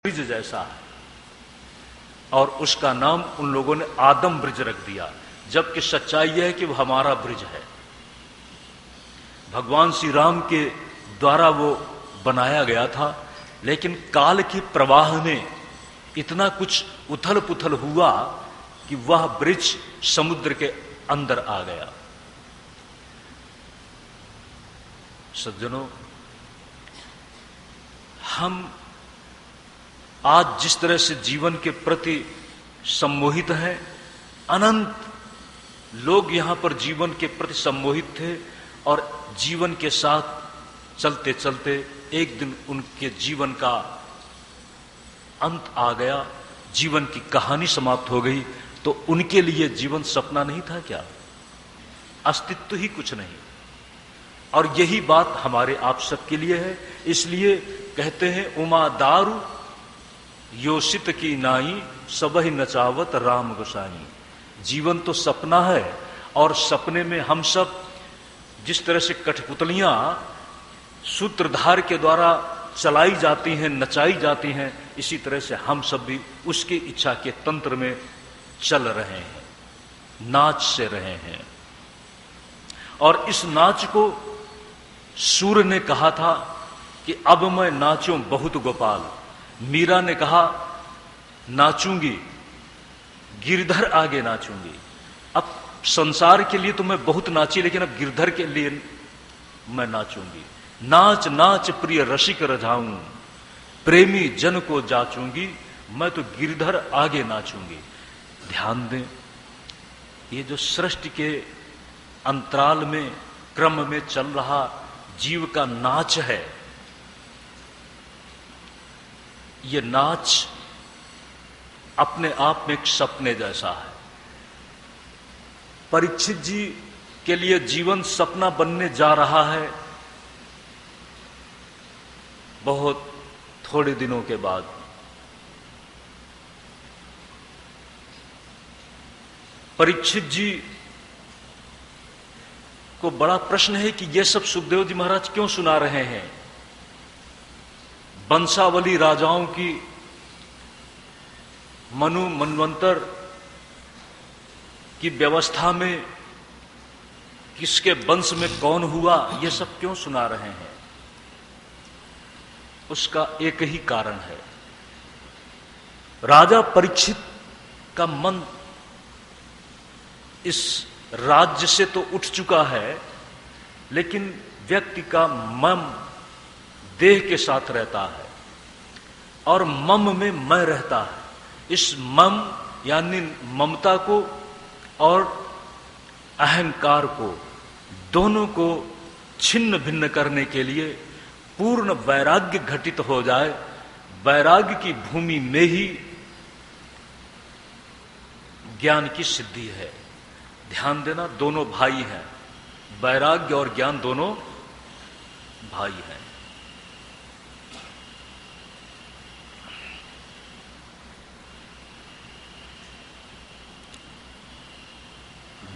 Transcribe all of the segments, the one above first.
Bridge जैसा है और उसका नाम उन लोगों ने आदम ब्रिज रख दिया, जबकि सच्चाई यह है कि वह हमारा ब्रिज है। भगवान श्री राम के द्वारा वो बनाया गया था, लेकिन काल के प्रवाह में इतना कुछ उथल पुथल हुआ कि वह ब्रिज समुद्र के अंदर आ गया। सज्जनों, हम आज जिस तरह से जीवन के प्रति सम्मोहित हैं, अनंत लोग यहां पर जीवन के प्रति सम्मोहित थे और जीवन के साथ चलते चलते एक दिन उनके जीवन का अंत आ गया, जीवन की कहानी समाप्त हो गई। तो उनके लिए जीवन सपना नहीं था क्या? अस्तित्व ही कुछ नहीं। और यही बात हमारे आप सबके लिए है। इसलिए कहते हैं, उमा दारू योषित की नाई सबहि नचावत राम गोसाई। जीवन तो सपना है और सपने में हम सब जिस तरह से कठपुतलियां सूत्रधार के द्वारा चलाई जाती हैं, नचाई जाती हैं, इसी तरह से हम सब भी उसकी इच्छा के तंत्र में चल रहे हैं, नाच से रहे हैं। और इस नाच को सूर्य ने कहा था कि अब मैं नाचूं बहुत गोपाल। मीरा ने कहा नाचूंगी, गिरधर आगे नाचूंगी। अब संसार के लिए तो मैं बहुत नाची, लेकिन अब गिरधर के लिए मैं नाचूंगी। नाच नाच प्रिय रसिक रझाऊं, प्रेमी जन को जाचूंगी, मैं तो गिरधर आगे नाचूंगी। ध्यान दें, ये जो सृष्टि के अंतराल में क्रम में चल रहा जीव का नाच है, ये नाच अपने आप में एक सपने जैसा है। परीक्षित जी के लिए जीवन सपना बनने जा रहा है बहुत थोड़े दिनों के बाद। परीक्षित जी को बड़ा प्रश्न है कि यह सब सुखदेव जी महाराज क्यों सुना रहे हैं। वंशावली राजाओं की, मनु मनवंतर की व्यवस्था में किसके वंश में कौन हुआ, यह सब क्यों सुना रहे हैं। उसका एक ही कारण है, राजा परीक्षित का मन इस राज्य से तो उठ चुका है, लेकिन व्यक्ति का मन देह के साथ रहता है और मम में मैं रहता है। इस मम यानी ममता को और अहंकार को, दोनों को छिन्न भिन्न करने के लिए पूर्ण वैराग्य घटित हो जाए। वैराग्य की भूमि में ही ज्ञान की सिद्धि है। ध्यान देना, दोनों भाई हैं, वैराग्य और ज्ञान दोनों भाई हैं।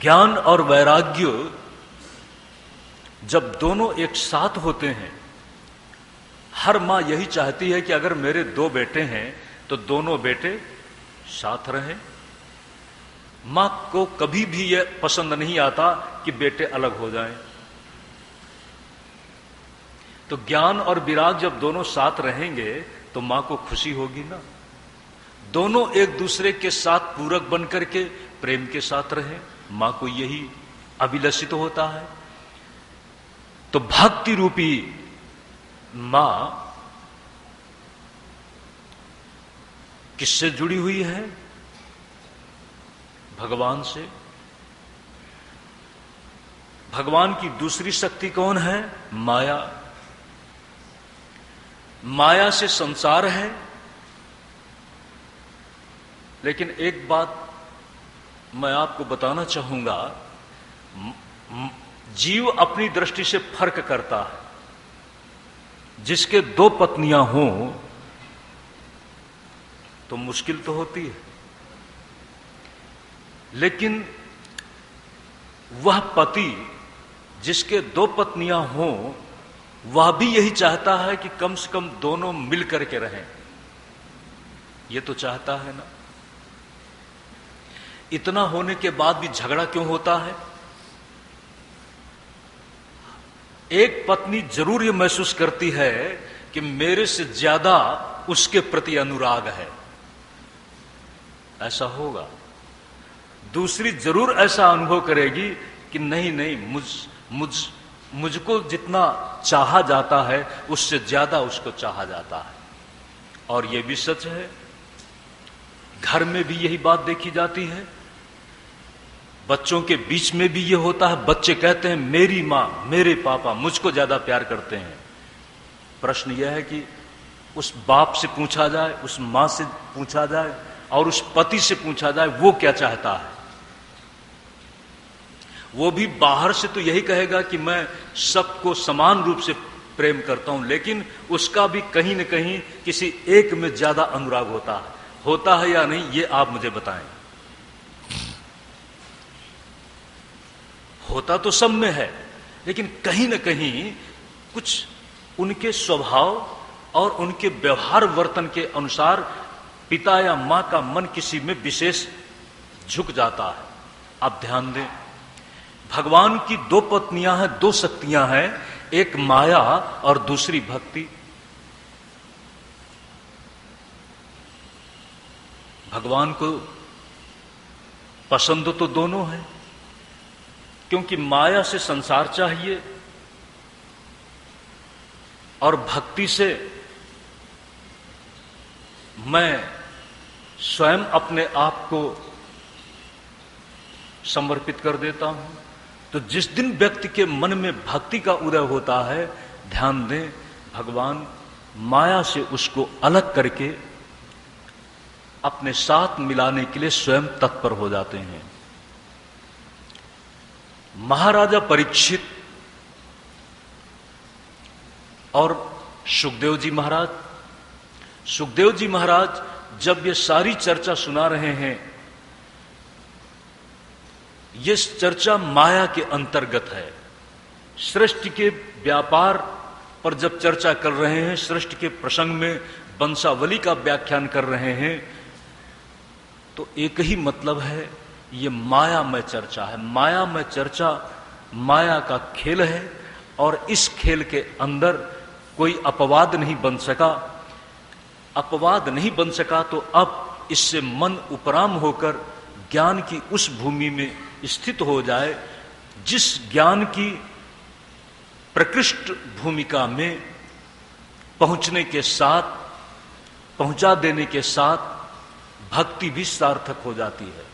ज्ञान और वैराग्य जब दोनों एक साथ होते हैं, हर मां यही चाहती है कि अगर मेरे दो बेटे हैं तो दोनों बेटे साथ रहें। मां को कभी भी यह पसंद नहीं आता कि बेटे अलग हो जाएं। तो ज्ञान और विराग जब दोनों साथ रहेंगे तो मां को खुशी होगी ना। दोनों एक दूसरे के साथ पूरक बनकर के प्रेम के साथ रहें, मां को यही अभिलषित होता है। तो भक्ति रूपी मां किससे जुड़ी हुई है? भगवान से। भगवान की दूसरी शक्ति कौन है? माया। माया से संसार है। लेकिन एक बात मैं आपको बताना चाहूंगा, जीव अपनी दृष्टि से फर्क करता है। जिसके दो पत्नियां हों तो मुश्किल तो होती है, लेकिन वह पति जिसके दो पत्नियां हों, वह भी यही चाहता है कि कम से कम दोनों मिल करके रहें। ये तो चाहता है ना। इतना होने के बाद भी झगड़ा क्यों होता है? एक पत्नी जरूर ये महसूस करती है कि मेरे से ज्यादा उसके प्रति अनुराग है, ऐसा होगा। दूसरी जरूर ऐसा अनुभव करेगी कि नहीं नहीं, मुझको जितना चाहा जाता है उससे ज्यादा उसको चाहा जाता है। और यह भी सच है, घर में भी यही बात देखी जाती है, बच्चों के बीच में भी ये होता है। बच्चे कहते हैं मेरी माँ मेरे पापा मुझको ज्यादा प्यार करते हैं। प्रश्न यह है कि उस बाप से पूछा जाए, उस माँ से पूछा जाए और उस पति से पूछा जाए वो क्या चाहता है। वो भी बाहर से तो यही कहेगा कि मैं सबको समान रूप से प्रेम करता हूं, लेकिन उसका भी कहीं न कहीं किसी एक में ज्यादा अनुराग होता है या नहीं, ये आप मुझे बताएं। होता तो सब में है, लेकिन कहीं न कहीं कुछ उनके स्वभाव और उनके व्यवहार वर्तन के अनुसार पिता या मां का मन किसी में विशेष झुक जाता है। आप ध्यान दें, भगवान की दो पत्नियां हैं, दो शक्तियां हैं, एक माया और दूसरी भक्ति। भगवान को पसंद तो दोनों है, क्योंकि माया से संसार चाहिए और भक्ति से मैं स्वयं अपने आप को समर्पित कर देता हूं। तो जिस दिन व्यक्ति के मन में भक्ति का उदय होता है, ध्यान दें, भगवान माया से उसको अलग करके अपने साथ मिलाने के लिए स्वयं तत्पर हो जाते हैं। महाराजा परीक्षित और सुखदेव जी महाराज जब ये सारी चर्चा सुना रहे हैं, ये चर्चा माया के अंतर्गत है। सृष्टि के व्यापार पर जब चर्चा कर रहे हैं, सृष्टि के प्रसंग में वंशावली का व्याख्यान कर रहे हैं, तो एक ही मतलब है, ये मायामय चर्चा है। मायामय चर्चा माया का खेल है और इस खेल के अंदर कोई अपवाद नहीं बन सका। अपवाद नहीं बन सका तो अब इससे मन उपराम होकर ज्ञान की उस भूमि में स्थित हो जाए जिस ज्ञान की प्रकृष्ट भूमिका में पहुंचने के साथ, पहुंचा देने के साथ भक्ति भी सार्थक हो जाती है।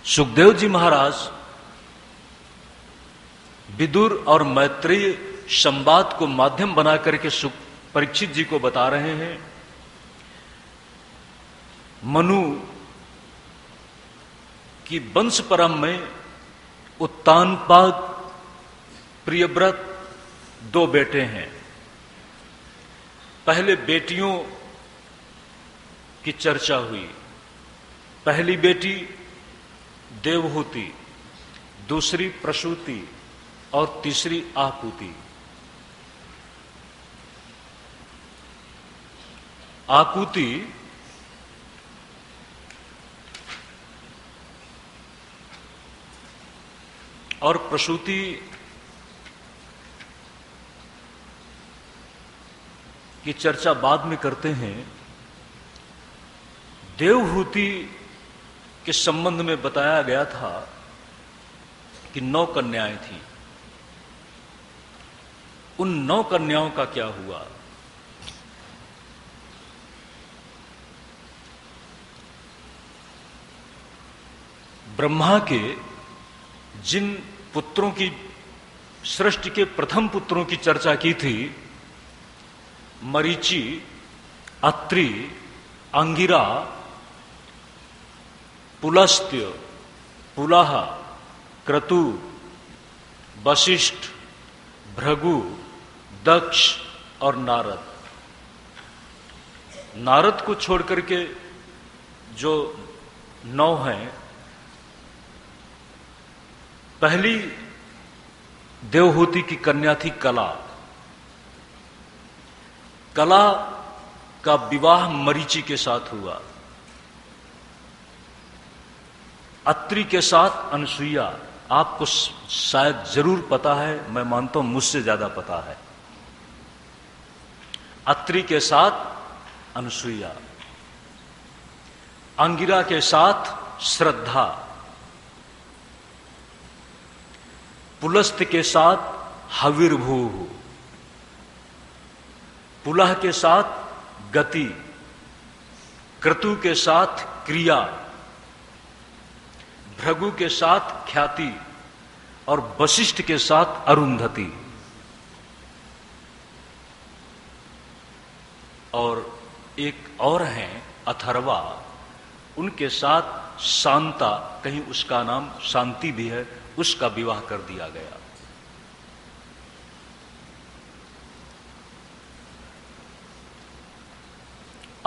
सुखदेव जी महाराज विदुर और मैत्रेय संवाद को माध्यम बना करके परीक्षित जी को बता रहे हैं, मनु की वंश परम में उत्तानपाद, प्रियव्रत दो बेटे हैं। पहले बेटियों की चर्चा हुई। पहली बेटी देवहूति, दूसरी प्रसूति और तीसरी आकुति। आकुति और प्रसूति की चर्चा बाद में करते हैं। देवहूति के संबंध में बताया गया था कि 9 कन्याएं थीं। उन 9 कन्याओं का क्या हुआ? ब्रह्मा के जिन पुत्रों की, सृष्टि के प्रथम पुत्रों की चर्चा की थी, मरीचि, अत्रि, अंगिरा, पुलस्त्य, पुलह, क्रतु, वशिष्ठ, भृगु, दक्ष और नारद। नारद को छोड़ करके जो 9 हैं, पहली देवहूति की कन्या थी कला। कला का विवाह मरीचि के साथ हुआ, अत्रि के साथ अनसुईया। आपको शायद जरूर पता है, मैं मानता हूं मुझसे ज्यादा पता है। अत्रि के साथ अनसुईया, अंगिरा के साथ श्रद्धा, पुलस्त के साथ हविर्भू, पुलह के साथ गति, क्रतु के साथ क्रिया, भृगु के साथ ख्याति और वशिष्ठ के साथ अरुंधति। और एक और हैं अथर्वा, उनके साथ शांता, कहीं उसका नाम शांति भी है, उसका विवाह कर दिया गया।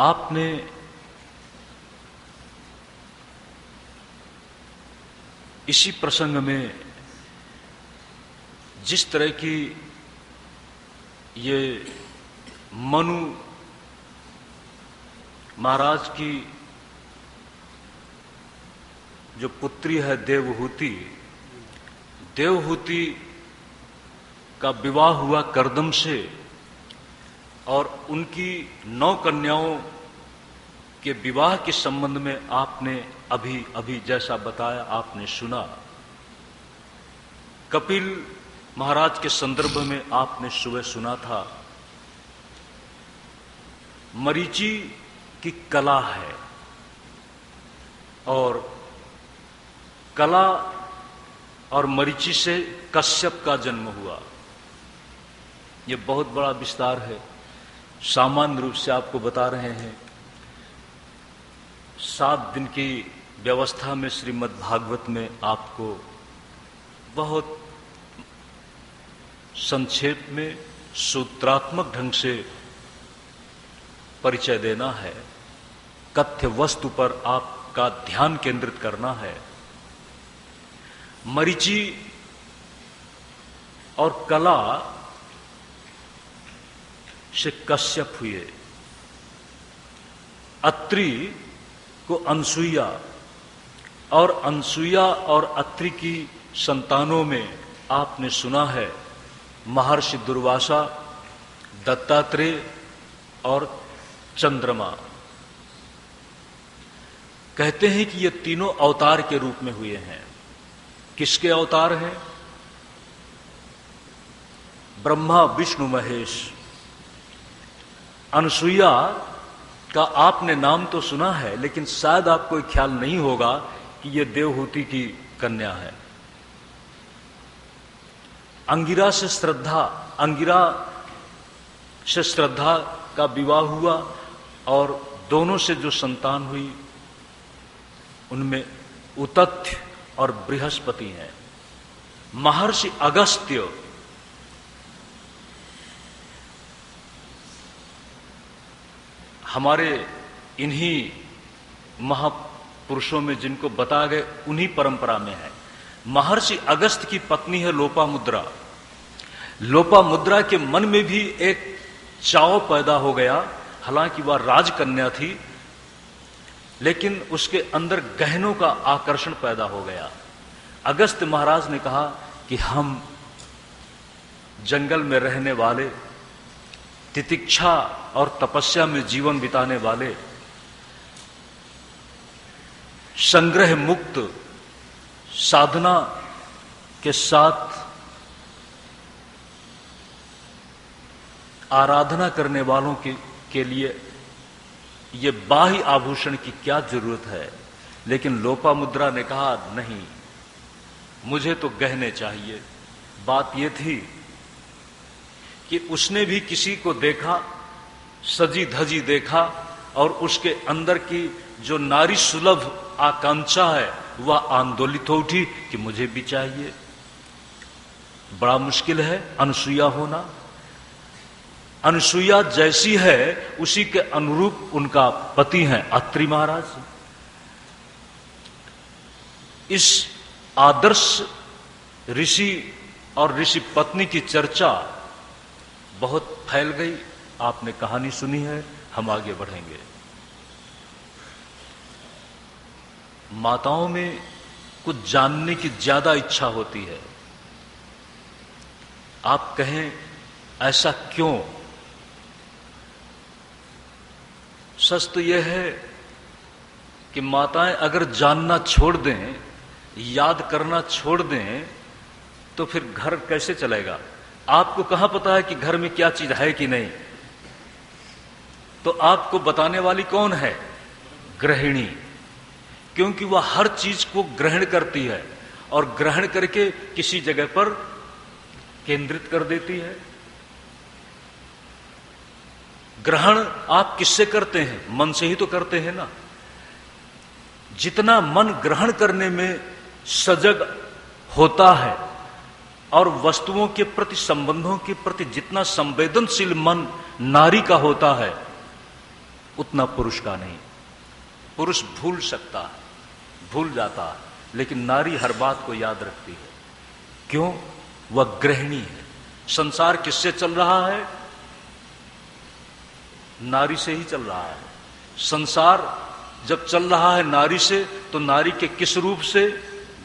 आपने इसी प्रसंग में जिस तरह की ये मनु महाराज की जो पुत्री है देवहूति, देवहूति का विवाह हुआ कर्दम से, और उनकी 9 कन्याओं के विवाह के संबंध में आपने अभी अभी जैसा बताया, आपने सुना। कपिल महाराज के संदर्भ में आपने सुबह सुना था। मरीचि की कला है, और कला और मरीचि से कश्यप का जन्म हुआ। ये बहुत बड़ा विस्तार है, सामान्य रूप से आपको बता रहे हैं। 7 दिन की व्यवस्था में श्रीमद् भागवत में आपको बहुत संक्षेप में सूत्रात्मक ढंग से परिचय देना है, कथ्य वस्तु पर आपका ध्यान केंद्रित करना है। मरीचि और कला से कश्यप हुए, अत्रि को अनसुईया, और अनसुईया और अत्रि की संतानों में आपने सुना है महर्षि दुर्वासा, दत्तात्रेय और चंद्रमा। कहते हैं कि ये तीनों अवतार के रूप में हुए हैं। किसके अवतार हैं? ब्रह्मा विष्णु महेश। अनसुईया का आपने नाम तो सुना है, लेकिन शायद आपको ख्याल नहीं होगा कि यह देवहूति की कन्या है। अंगिरा से श्रद्धा, अंगिरा से श्रद्धा का विवाह हुआ, और दोनों से जो संतान हुई उनमें उतथ्य और बृहस्पति हैं। महर्षि अगस्त्य हमारे इन्हीं महापुरुषों में जिनको बताया गए उन्हीं परंपरा में है। महर्षि अगस्त की पत्नी है लोपामुद्रा। लोपामुद्रा के मन में भी एक चाव पैदा हो गया, हालांकि वह राजकन्या थी, लेकिन उसके अंदर गहनों का आकर्षण पैदा हो गया। अगस्त महाराज ने कहा कि हम जंगल में रहने वाले, तितिक्षा और तपस्या में जीवन बिताने वाले, संग्रह मुक्त साधना के साथ आराधना करने वालों के लिए ये बाह्य आभूषण की क्या जरूरत है। लेकिन लोपामुद्रा ने कहा नहीं, मुझे तो गहने चाहिए। बात ये थी कि उसने भी किसी को देखा, सजी धजी देखा, और उसके अंदर की जो नारी सुलभ आकांक्षा है वह आंदोलित हो उठी कि मुझे भी चाहिए। बड़ा मुश्किल है अनसुईया होना। अनसुईया जैसी है उसी के अनुरूप उनका पति हैं अत्रि महाराज। इस आदर्श ऋषि और ऋषि पत्नी की चर्चा बहुत फैल गई, आपने कहानी सुनी है, हम आगे बढ़ेंगे। माताओं में कुछ जानने की ज्यादा इच्छा होती है। आप कहें ऐसा क्यों? सच तो यह है कि माताएं अगर जानना छोड़ दें, याद करना छोड़ दें, तो फिर घर कैसे चलेगा? आपको कहां पता है कि घर में क्या चीज है कि नहीं? तो आपको बताने वाली कौन है? गृहिणी। क्योंकि वह हर चीज को ग्रहण करती है और ग्रहण करके किसी जगह पर केंद्रित कर देती है। ग्रहण आप किससे करते हैं? मन से ही तो करते हैं ना। जितना मन ग्रहण करने में सजग होता है और वस्तुओं के प्रति, संबंधों के प्रति जितना संवेदनशील मन नारी का होता है, उतना पुरुष का नहीं। पुरुष भूल सकता है, भूल जाता है, लेकिन नारी हर बात को याद रखती है। क्यों? वह गृहिणी है। संसार किससे चल रहा है? नारी से ही चल रहा है। संसार जब चल रहा है नारी से, तो नारी के किस रूप से?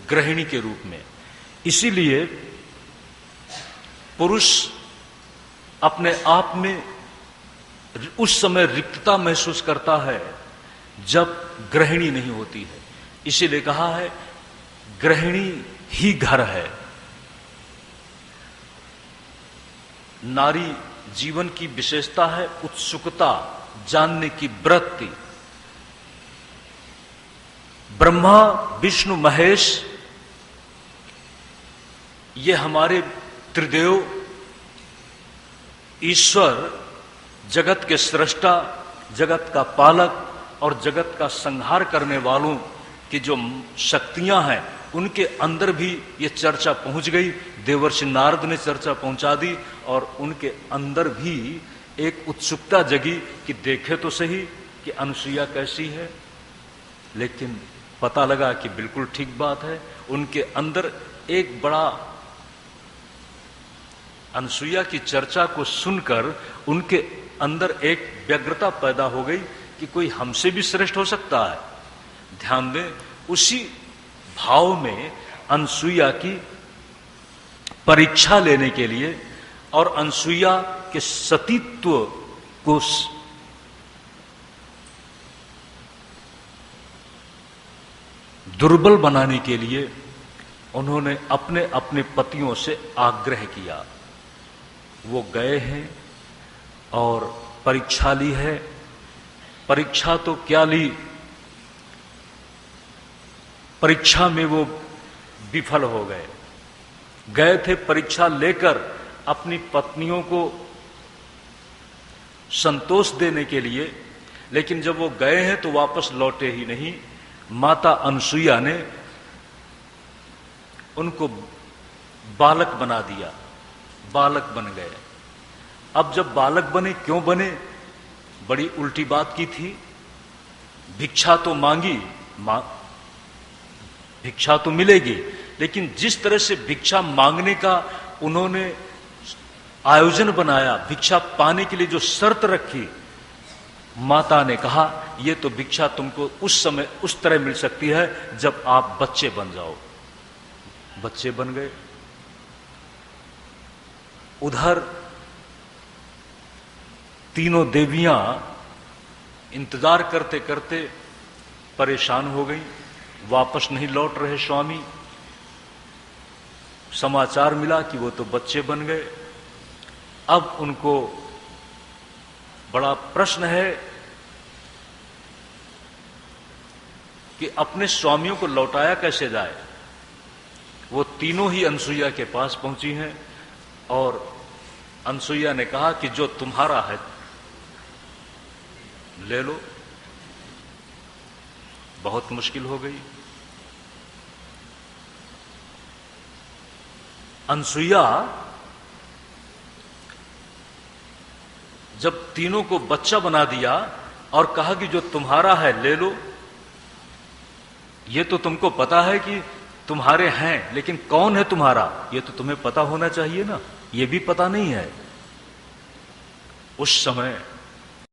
गृहिणी के रूप में। इसीलिए पुरुष अपने आप में उस समय रिक्तता महसूस करता है जब गृहिणी नहीं होती है। इसीलिए कहा है गृहिणी ही घर है। नारी जीवन की विशेषता है उत्सुकता, जानने की वृत्ति। ब्रह्मा, विष्णु, महेश, ये हमारे त्रिदेव, ईश्वर, जगत के सृष्टा, जगत का पालक और जगत का संहार करने वालों की जो शक्तियां हैं, उनके अंदर भी ये चर्चा पहुंच गई। देवर्षि नारद ने चर्चा पहुंचा दी और उनके अंदर भी एक उत्सुकता जगी कि देखे तो सही कि अनुसुईया कैसी है। लेकिन पता लगा कि बिल्कुल ठीक बात है। उनके अंदर एक बड़ा, अनुसुईया की चर्चा को सुनकर उनके अंदर एक व्यग्रता पैदा हो गई कि कोई हमसे भी श्रेष्ठ हो सकता है। ध्यान दें, उसी भाव में अनुसुईया की परीक्षा लेने के लिए और अनुसुईया के सतीत्व को दुर्बल बनाने के लिए उन्होंने अपने अपने पतियों से आग्रह किया। वो गए हैं और परीक्षा ली है। परीक्षा तो क्या ली, परीक्षा में वो विफल हो गए। गए थे परीक्षा लेकर अपनी पत्नियों को संतोष देने के लिए, लेकिन जब वो गए हैं तो वापस लौटे ही नहीं। माता अनुसुईया ने उनको बालक बना दिया, बालक बन गए। अब जब बालक बने, क्यों बने? बड़ी उल्टी बात की थी। भिक्षा तो मांगी, भिक्षा तो मिलेगी, लेकिन जिस तरह से भिक्षा मांगने का उन्होंने आयोजन बनाया, भिक्षा पाने के लिए जो शर्त रखी, माता ने कहा ये तो भिक्षा तुमको उस समय उस तरह मिल सकती है जब आप बच्चे बन जाओ। बच्चे बन गए। उधर तीनों देवियां इंतजार करते करते परेशान हो गई। वापस नहीं लौट रहे स्वामी। समाचार मिला कि वो तो बच्चे बन गए। अब उनको बड़ा प्रश्न है कि अपने स्वामियों को लौटाया कैसे जाए। वो तीनों ही अनुसुईया के पास पहुंची हैं और अनुसुईया ने कहा कि जो तुम्हारा है ले लो। बहुत मुश्किल हो गई। अनुसुईया जब तीनों को बच्चा बना दिया और कहा कि जो तुम्हारा है ले लो, ये तो तुमको पता है कि तुम्हारे हैं, लेकिन कौन है तुम्हारा ये तो तुम्हें पता होना चाहिए ना, ये भी पता नहीं है। उस समय